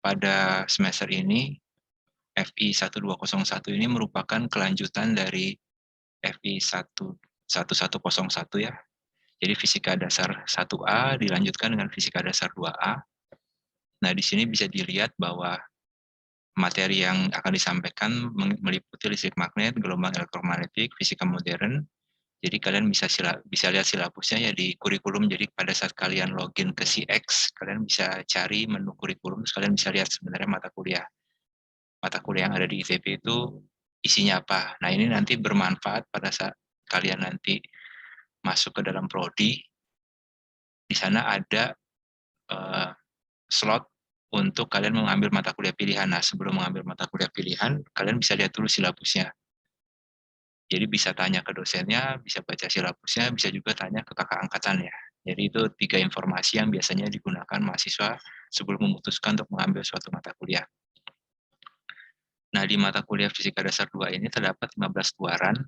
pada semester ini FI 1201 ini merupakan kelanjutan dari FI 1101 ya. Jadi fisika dasar 1A dilanjutkan dengan fisika dasar 2A. Nah, di sini bisa dilihat bahwa materi yang akan disampaikan meliputi listrik magnet, gelombang elektromagnetik, fisika modern. Jadi kalian bisa lihat silabusnya ya di kurikulum. Jadi pada saat kalian login ke CX, kalian bisa cari menu kurikulum, terus kalian bisa lihat sebenarnya mata kuliah yang ada di ITB itu isinya apa. Nah, ini nanti bermanfaat pada saat kalian nanti masuk ke dalam prodi. Di sana ada slot untuk kalian mengambil mata kuliah pilihan. Nah, sebelum mengambil mata kuliah pilihan, kalian bisa lihat dulu silabusnya. Jadi bisa tanya ke dosennya, bisa baca silabusnya, bisa juga tanya ke kakak angkatannya. Jadi itu 3 informasi yang biasanya digunakan mahasiswa sebelum memutuskan untuk mengambil suatu mata kuliah. Nah, di mata kuliah Fisika Dasar 2 ini terdapat 15 tuaran.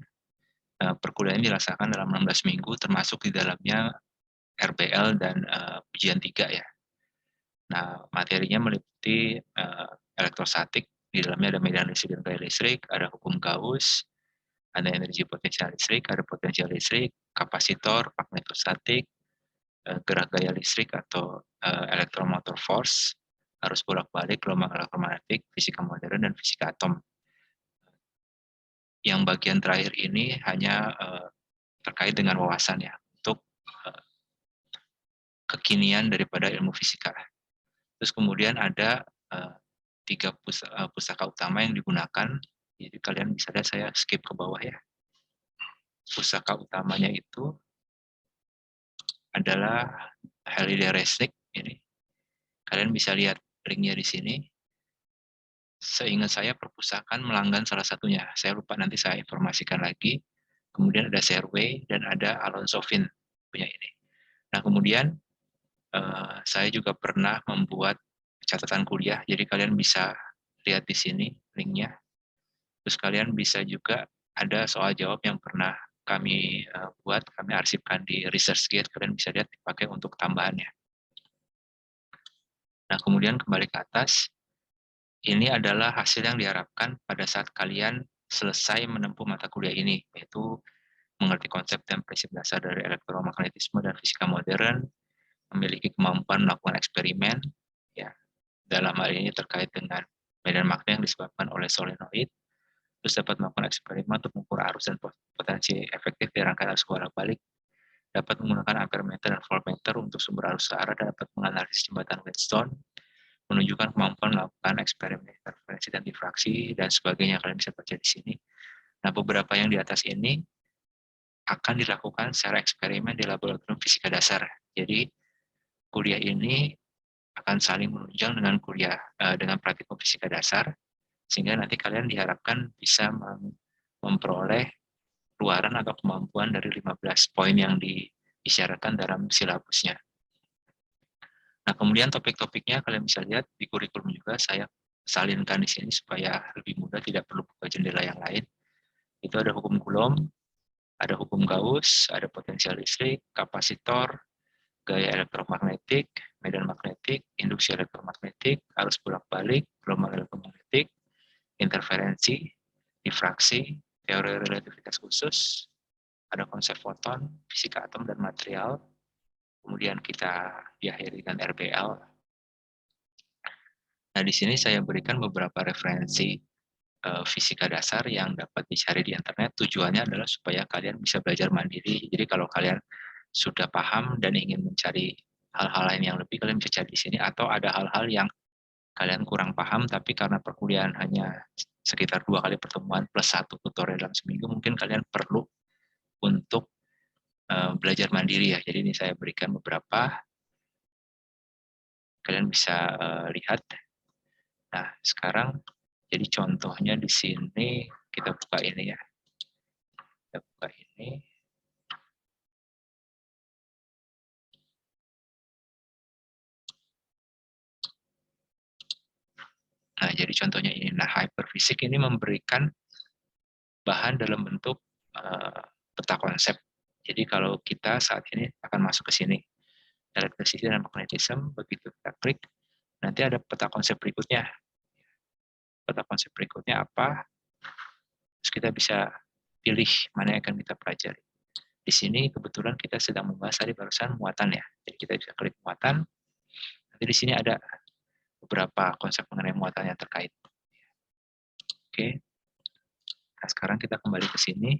Perkuliahan dilaksanakan dalam 16 minggu, termasuk di dalamnya RBL dan ujian 3 ya. Nah, materinya meliputi elektrostatik, di dalamnya ada medan listrik dan gaya listrik, ada hukum Gauss, ada energi potensial listrik, ada potensial listrik, kapasitor, magnetostatik, gerak gaya listrik atau electromotor force, arus bolak-balik, gelombang elektromagnetik, fisika modern, dan fisika atom. Yang bagian terakhir ini hanya terkait dengan wawasan ya, untuk kekinian daripada ilmu fisika. Terus kemudian ada 3 pustaka utama yang digunakan. Jadi kalian bisa lihat, saya skip ke bawah ya. Pustaka utamanya itu adalah Halliday Resnick ini. Kalian bisa lihat linknya di sini. Seingat saya perpustakaan Melanggan salah satunya. Saya lupa, nanti saya informasikan lagi. Kemudian ada Serway dan ada Alonso Finn punya ini. Nah, kemudian saya juga pernah membuat catatan kuliah. Jadi kalian bisa lihat di sini linknya. Terus kalian bisa juga ada soal jawab yang pernah kami buat, kami arsipkan di ResearchGate. Kalian bisa lihat dipakai untuk tambahannya. Nah, kemudian kembali ke atas. Ini adalah hasil yang diharapkan pada saat kalian selesai menempuh mata kuliah ini, yaitu mengerti konsep dan prinsip dasar dari elektromagnetisme dan fisika modern, memiliki kemampuan melakukan eksperimen, ya, dalam hal ini terkait dengan medan magnet yang disebabkan oleh solenoid, terus dapat melakukan eksperimen untuk mengukur arus dan potensi efektif di rangkaian arus bolak-balik, dapat menggunakan ampermeter dan voltmeter untuk sumber arus searah, dan dapat menganalisis jembatan Wheatstone, menunjukkan kemampuan melakukan eksperimen interferensi dan difraksi, dan sebagainya. Kalian bisa baca di sini. Nah, beberapa yang di atas ini akan dilakukan secara eksperimen di laboratorium fisika dasar. Jadi, kuliah ini akan saling menunjang dengan kuliah dengan praktikum fisika dasar, sehingga nanti kalian diharapkan bisa memperoleh luaran atau kemampuan dari 15 poin yang diisyaratkan dalam silabusnya. Nah, kemudian topik-topiknya kalian bisa lihat di kurikulum juga saya salinkan di sini supaya lebih mudah, tidak perlu buka jendela yang lain. Itu ada hukum Coulomb, ada hukum Gauss, ada potensial listrik, kapasitor, gaya elektromagnetik, medan magnetik, induksi elektromagnetik, arus bolak-balik, gelombang elektromagnetik, interferensi, difraksi, teori relativitas khusus, ada konsep foton, fisika atom dan material, kemudian kita diakhiri dengan RBL. Nah, di sini saya berikan beberapa referensi fisika dasar yang dapat dicari di internet. Tujuannya adalah supaya kalian bisa belajar mandiri. Jadi kalau kalian sudah paham dan ingin mencari hal-hal lain yang lebih, kalian bisa cari di sini. Atau ada hal-hal yang kalian kurang paham, tapi karena perkuliahan hanya sekitar 2 kali pertemuan plus 1 tutorial dalam seminggu, mungkin kalian perlu untuk belajar mandiri ya. Jadi ini saya berikan beberapa, kalian bisa lihat. Nah, sekarang jadi contohnya di sini kita buka ini ya. Kita buka ini. Nah, jadi contohnya ini. Nah, hyperfisik ini memberikan bahan dalam bentuk peta konsep. Jadi kalau kita saat ini akan masuk ke sini, electricity dan magnetism, begitu kita klik, nanti ada peta konsep berikutnya. Peta konsep berikutnya apa? Terus kita bisa pilih mana yang akan kita pelajari. Di sini kebetulan kita sedang membahas tadi barusan muatan ya. Jadi kita bisa klik muatan. Nanti di sini ada beberapa konsep mengenai muatan yang terkait. Oke. Nah, sekarang kita kembali ke sini.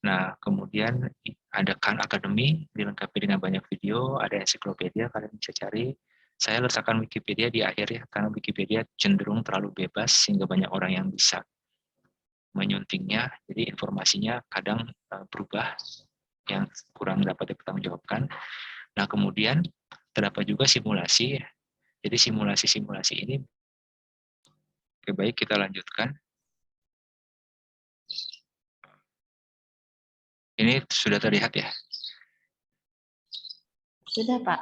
Nah, kemudian ada Khan Academy, dilengkapi dengan banyak video, ada ensiklopedia, kalian bisa cari. Saya letakkan Wikipedia di akhir ya, karena Wikipedia cenderung terlalu bebas, sehingga banyak orang yang bisa menyuntingnya, jadi informasinya kadang berubah, yang kurang dapat dipertanggungjawabkan. Nah, kemudian terdapat juga simulasi, jadi simulasi-simulasi ini, oke, baik, kita lanjutkan. Ini sudah terlihat ya? Sudah, Pak.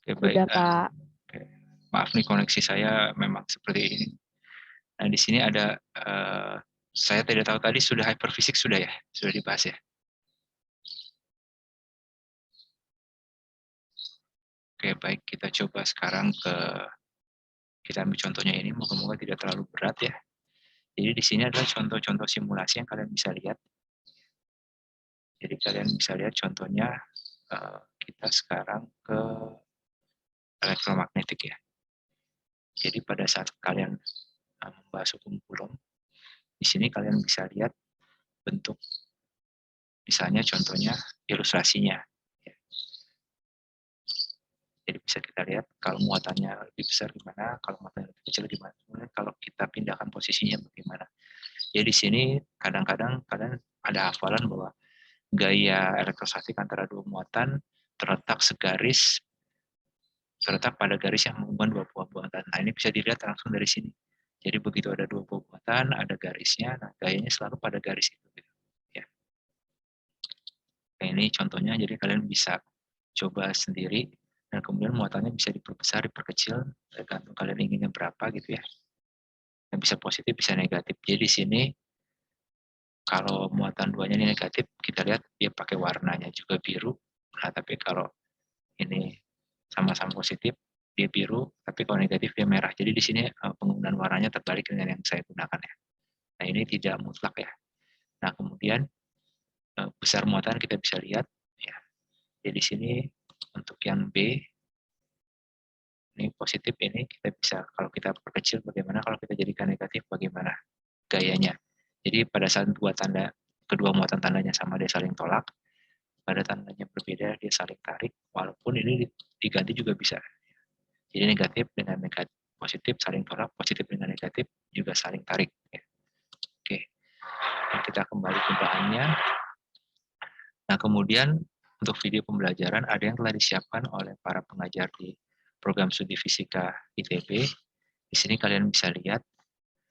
Oke, baik. Sudah, Pak. Oke. Maaf nih, koneksi saya memang seperti ini. Nah, di sini ada, saya tidak tahu tadi sudah hyperfisik sudah ya? Sudah dibahas ya? Oke, baik. Kita coba sekarang kita ambil contohnya ini, moga-moga tidak terlalu berat ya. Jadi di sini adalah contoh-contoh simulasi yang kalian bisa lihat. Jadi kalian bisa lihat contohnya, kita sekarang ke elektromagnetik ya. Jadi pada saat kalian membahas hukum Coulomb, di sini kalian bisa lihat bentuk, misalnya contohnya ilustrasinya. Jadi bisa kita lihat kalau muatannya lebih besar gimana, kalau muatannya lebih kecil gimana, kemudian kalau kita pindahkan posisinya bagaimana. Jadi di sini kadang-kadang kalian ada hafalan bahwa gaya elektrostatik antara dua muatan terletak pada garis yang menghubungkan dua buah muatan. Nah, ini bisa dilihat langsung dari sini. Jadi begitu ada dua buah muatan, ada garisnya, nah gayanya selalu pada garis itu. Gitu. Ya. Nah, ini contohnya, jadi kalian bisa coba sendiri, dan kemudian muatannya bisa diperbesar, diperkecil, tergantung kalian inginnya berapa gitu ya. Yang bisa positif, bisa negatif. Jadi di sini, kalau muatan duanya ini negatif, kita lihat dia pakai warnanya juga biru. Nah, tapi kalau ini sama-sama positif, dia biru, tapi kalau negatif dia merah. Jadi di sini penggunaan warnanya terbalik dengan yang saya gunakan ya. Nah, ini tidak mutlak ya. Nah, kemudian besar muatan kita bisa lihat ya. Jadi di sini untuk yang B ini positif, ini kita bisa, kalau kita perkecil bagaimana, kalau kita jadikan negatif bagaimana gayanya. Jadi pada saat kedua muatan tandanya sama dia saling tolak, pada tandanya berbeda dia saling tarik, walaupun ini diganti juga bisa. Jadi negatif dengan negatif, positif saling tolak, positif dengan negatif juga saling tarik. Ya. Oke, nah, kita kembali ke bahannya. Nah, kemudian untuk video pembelajaran ada yang telah disiapkan oleh para pengajar di program studi fisika ITB. Di sini kalian bisa lihat